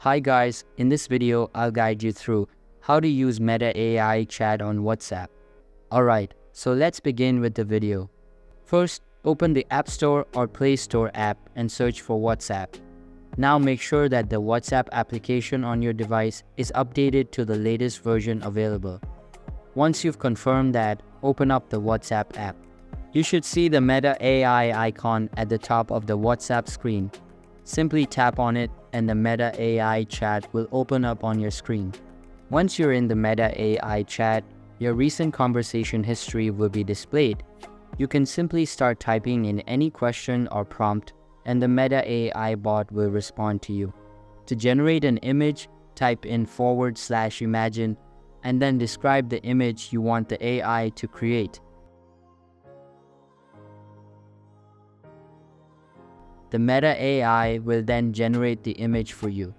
Hi guys, in this video, I'll guide you through how to use Meta AI chat on WhatsApp. Alright, so let's begin with the video. First, open the App Store or Play Store app and search for WhatsApp. Now make sure that the WhatsApp application on your device is updated to the latest version available. Once you've confirmed that, open up the WhatsApp app. You should see the Meta AI icon at the top of the WhatsApp screen. Simply tap on it and the Meta AI chat will open up on your screen. Once you're in the Meta AI chat, your recent conversation history will be displayed. You can simply start typing in any question or prompt and the Meta AI bot will respond to you. To generate an image, type in /imagine and then describe the image you want the AI to create. The Meta AI will then generate the image for you.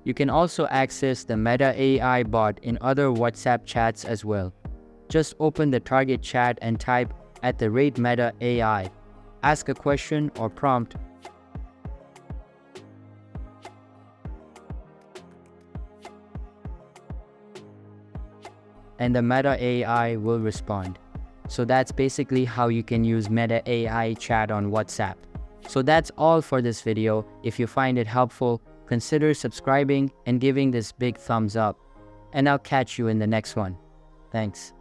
You can also access the Meta AI bot in other WhatsApp chats as well. Just open the target chat and type @Meta AI. Ask a question or prompt. And the Meta AI will respond. So that's basically how you can use Meta AI chat on WhatsApp. So that's all for this video. If you find it helpful, consider subscribing and giving this big thumbs up. And I'll catch you in the next one. Thanks.